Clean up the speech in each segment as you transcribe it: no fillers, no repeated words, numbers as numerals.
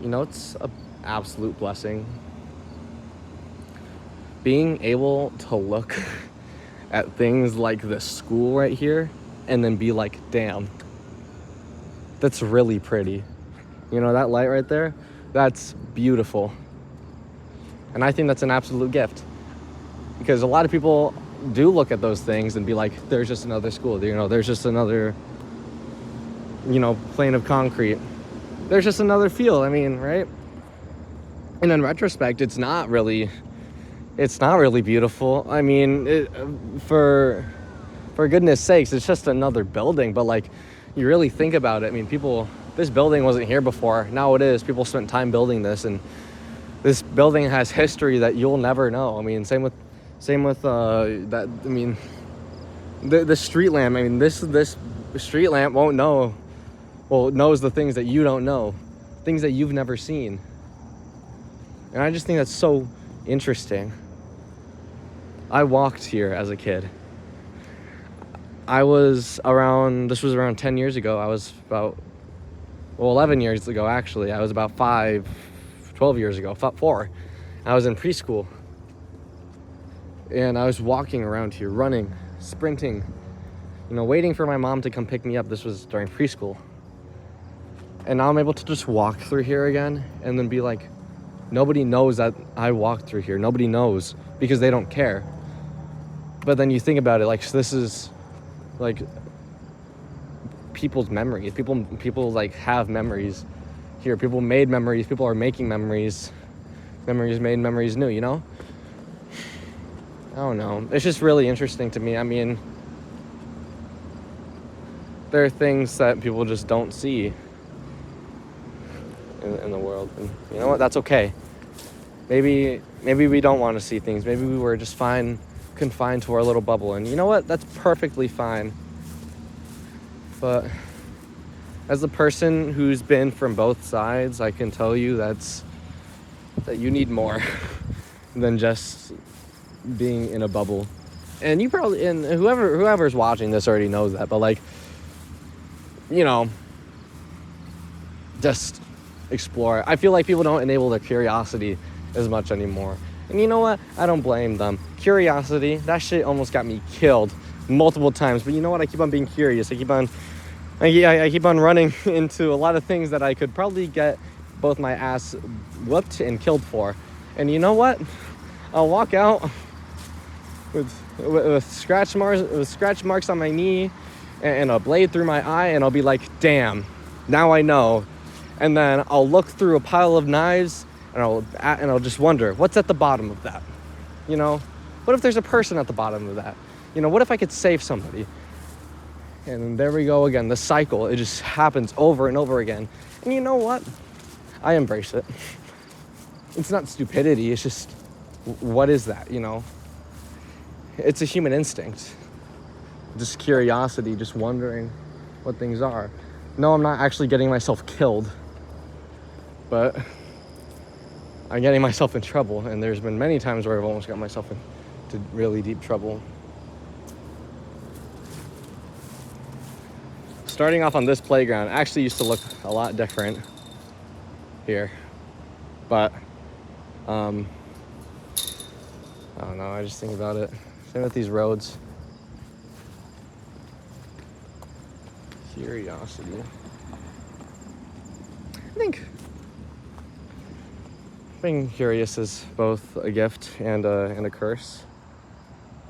it's an absolute blessing. Being able to look at things like this school right here and then be like, damn, that's really pretty. That light right there, that's beautiful. And I think that's an absolute gift. Because a lot of people do look at those things and be like, there's just another school. There's just another, plane of concrete. There's just another field. I mean, right? And in retrospect, it's not really beautiful. I mean, for goodness sakes, it's just another building. But like, you really think about it. I mean, this building wasn't here before. Now it is. People spent time building this, and this building has history that you'll never know. I mean, same with that. I mean, the street lamp. I mean, this street lamp won't know. Well, it knows the things that you don't know, things that you've never seen. And I just think that's so interesting. I walked here as a kid. This was around 10 years ago. I was about, 11 years ago, actually. I was about 12 years ago, 4. I was in preschool. And I was walking around here, running, sprinting, waiting for my mom to come pick me up. This was during preschool. And now I'm able to just walk through here again and then be like, nobody knows that I walked through here. Nobody knows because they don't care. But then you think about it, like, this is like people's memories. People like have memories here. People made memories. People are making memories. Memories made, memories new, I don't know. It's just really interesting to me. I mean, there are things that people just don't see in the world. And you know what? That's okay. Maybe we don't want to see things. Maybe we were just confined to our little bubble. And you know what? That's perfectly fine. But as a person who's been from both sides, I can tell you that you need more than just being in a bubble. And you probably, and whoever's watching this already knows that, but like, just explore. I feel like people don't enable their curiosity as much anymore. And you know what? I don't blame them. Curiosity, that shit almost got me killed multiple times. But you know what? I keep on being curious. I keep on running into a lot of things that I could probably get both my ass whooped and killed for. And you know what? I'll walk out with scratch marks on my knee and a blade through my eye, and I'll be like, damn, now I know. And then I'll look through a pile of knives and I'll just wonder, what's at the bottom of that? What if there's a person at the bottom of that? What if I could save somebody? And there we go again, the cycle. It just happens over and over again. And you know what? I embrace it. It's not stupidity. It's just, what is that, It's a human instinct. Just curiosity, just wondering what things are. No, I'm not actually getting myself killed. But I'm getting myself in trouble. And there's been many times where I've almost got myself into really deep trouble. Starting off on this playground actually used to look a lot different here. But, I don't know, I just think about it. Same with these roads. Curiosity. I think being curious is both a gift and a curse.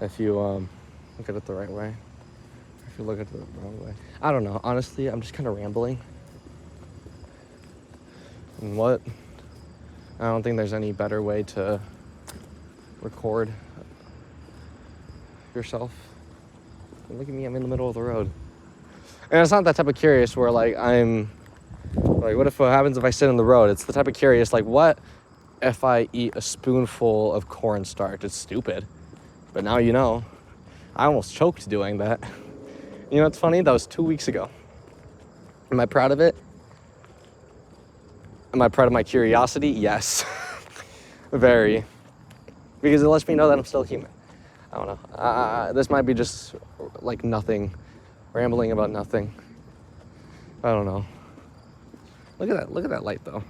If you look at it the right way. If you look at it the wrong way. I don't know. Honestly, I'm just kind of rambling. And I don't think there's any better way to record yourself. Look at me, I'm in the middle of the road. And it's not that type of curious where like I'm like, what happens if I sit in the road? It's the type of curious like, what if I eat a spoonful of cornstarch? It's stupid, but now you know. I almost choked doing that. It's funny, that was 2 weeks ago. Am I proud of it? Am I proud of my curiosity? Yes. Very. Because it lets me know that I'm still human. I don't know. This might be just like nothing. Rambling about nothing. I don't know. Look at that light though.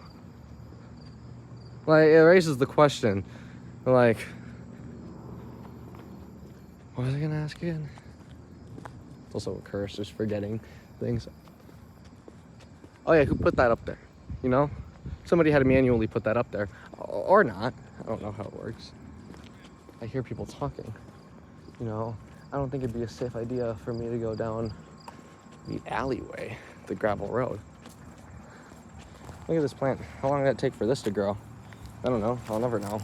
Like, it raises the question, like, what was I gonna ask again? It's also a curse, just forgetting things. Oh yeah, who put that up there? You know? Somebody had to manually put that up there. Or not. I don't know how it works. I hear people talking. You know, I don't think it'd be a safe idea for me to go down the alleyway, the gravel road. Look at this plant. How long did it take for this to grow? I don't know. I'll never know.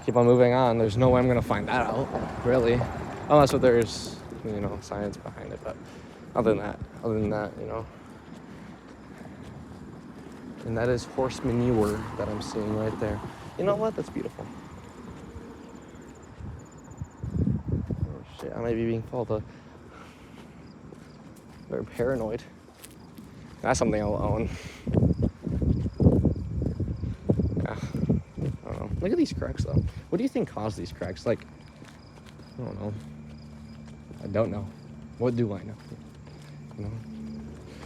Keep on moving on. There's no way I'm gonna find that out, really. Unless if there's, you know, science behind it. But other than that, you know. And that is horse manure that I'm seeing right there. You know what? That's beautiful. Oh shit, I might be being called very paranoid. That's something I'll own. Yeah. I don't know. Look at these cracks though. What do you think caused these cracks? Like, I don't know. I don't know. What do I know? You know?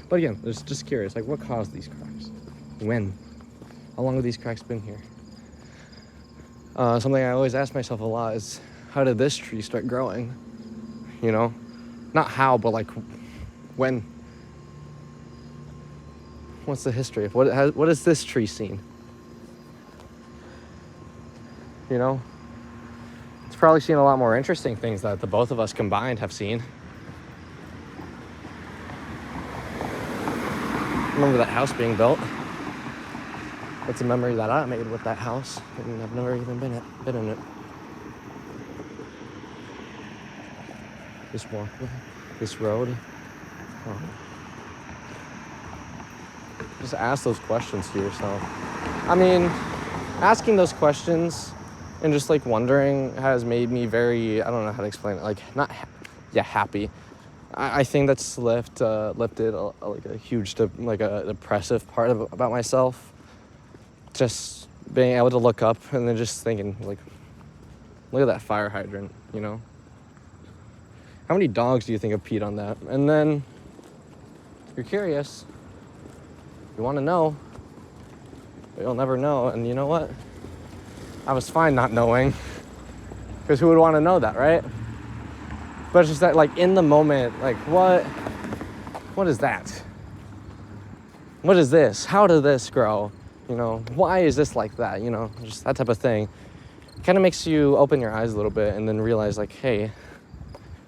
But again, just curious, like what caused these cracks? When? How long have these cracks been here? Something I always ask myself a lot is, how did this tree start growing? You know? Not how, but like, when? What's the history of what has this tree seen? You know? It's probably seen a lot more interesting things that the both of us combined have seen. Remember that house being built? That's a memory that I made with that house, and I've never even been in it. This walkway, this road. Oh. Just ask those questions to yourself. I mean, asking those questions and just like wondering has made me very, I don't know how to explain it, like not, happy. I think that's lifted like a huge, like a depressive part about myself. Just being able to look up and then just thinking, like, look at that fire hydrant, you know? How many dogs do you think have peed on that? And then you're curious. You want to know, but you'll never know. And you know what? I was fine not knowing, because who would want to know that, right? But it's just that, like, in the moment, like, what is that? What is this? How did this grow? You know, why is this like that? You know, just that type of thing. It kind of makes you open your eyes a little bit and then realize, like, hey,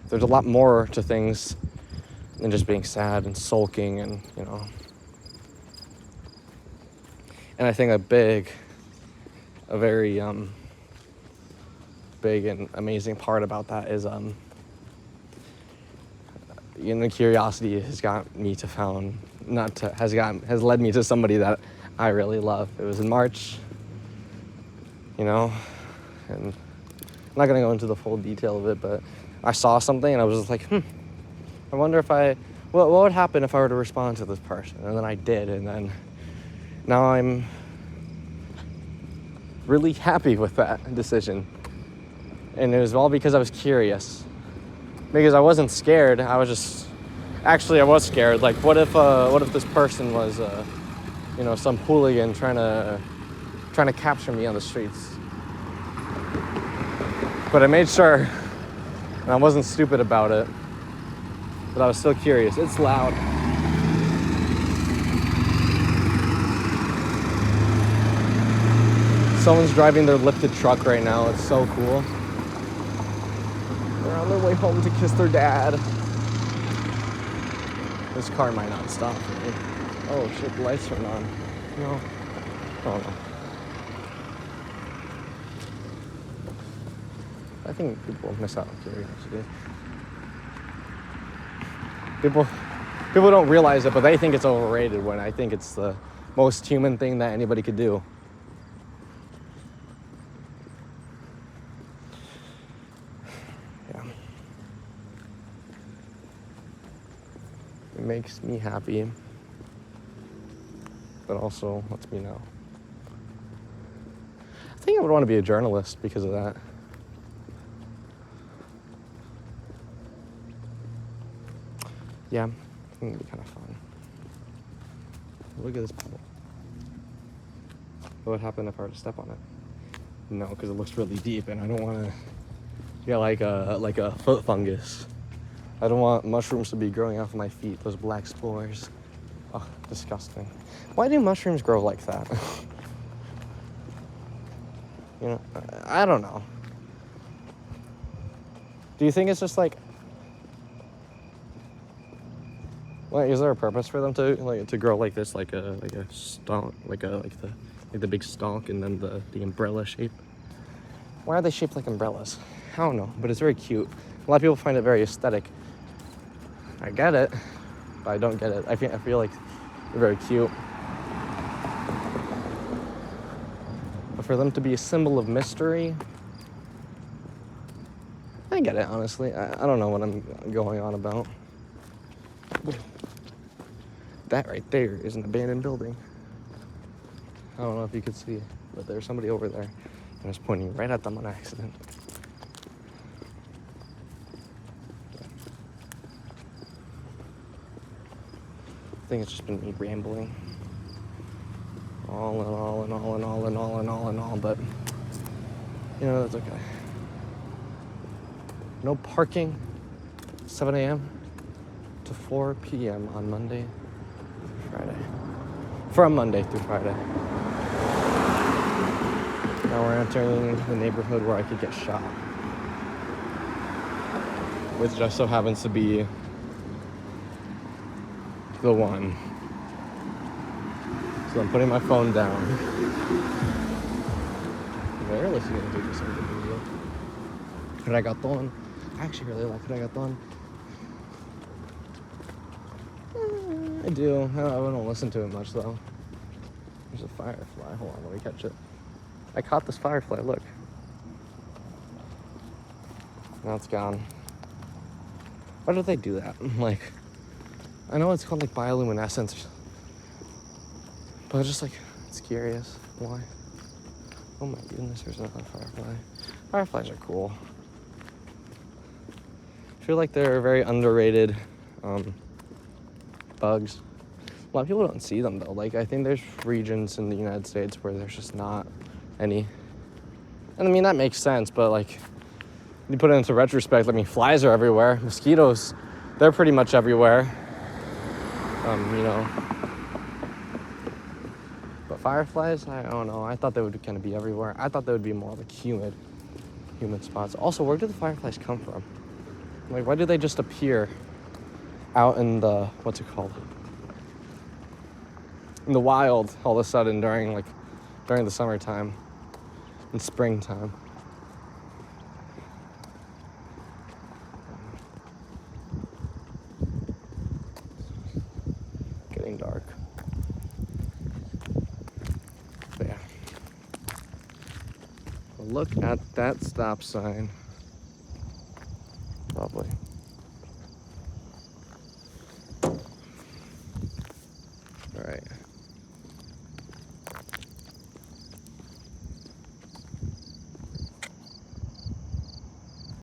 there's a lot more to things than just being sad and sulking and, you know. And I think a very big and amazing part about that is, you know, curiosity has got me to has led me to somebody that I really love. It was in March, you know, and I'm not gonna go into the full detail of it, but I saw something and I was just like, I wonder what would happen if I were to respond to this person? And then I did, and then now I'm really happy with that decision. And it was all because I was curious. Because I wasn't scared. I was scared. Like, what if this person was, you know, some hooligan trying to capture me on the streets? But I made sure, and I wasn't stupid about it, but I was still curious. It's loud. Someone's driving their lifted truck right now. It's so cool. They're on their way home to kiss their dad. This car might not stop for me. Oh shit, the lights turned on. No. Oh no. I think people miss out on curiosity. People don't realize it, but they think it's overrated when I think it's the most human thing that anybody could do. Yeah. It makes me happy, but also lets me know. I think I would want to be a journalist because of that. Yeah, I think it'd be kind of fun. Look at this puddle. What would happen if I were to step on it? No, because it looks really deep, and I don't want to get like a foot fungus. I don't want mushrooms to be growing off of my feet. Those black spores. Oh, disgusting. Why do mushrooms grow like that? You know, I don't know. Do you think it's just like, like, is there a purpose for them to grow like this, like a stalk, like the big stalk, and then the umbrella shape? Why are they shaped like umbrellas? I don't know, but it's very cute. A lot of people find it very aesthetic. I get it, but I don't get it. I feel like they're very cute. But for them to be a symbol of mystery, I get it, honestly. I don't know what I'm going on about. That right there is an abandoned building. I don't know if you could see, but there's somebody over there, and I was pointing right at them on accident. I think it's just been me rambling. All and all and all and all and all and all and all, but you know, that's okay. No parking, 7 a.m. to 4 p.m. on Monday through Friday. From Monday through Friday. Now we're entering the neighborhood where I could get shot. Which just so happens to be the one. So I'm putting my phone down. They're listening to this on the video. Reggaeton. I actually really like reggaeton. I do. I don't listen to it much though. There's a firefly. Hold on, let me catch it. I caught this firefly, look. Now it's gone. Why did they do that? Like, I know it's called like bioluminescence, but it's just like, it's curious. Why? Oh my goodness, there's another firefly. Fireflies are cool. I feel like they're very underrated bugs. A lot of people don't see them though. Like, I think there's regions in the United States where there's just not any. And I mean, that makes sense, but like, you put it into retrospect, I mean, flies are everywhere. Mosquitoes, they're pretty much everywhere. You know. But fireflies, I don't know. I thought they would kind of be everywhere. I thought they would be more like humid spots. Also, where do the fireflies come from? Like, why do they just appear out in the, what's it called? In the wild all of a sudden during the summertime and springtime? Getting dark. But yeah. Look at that stop sign. Lovely. All right.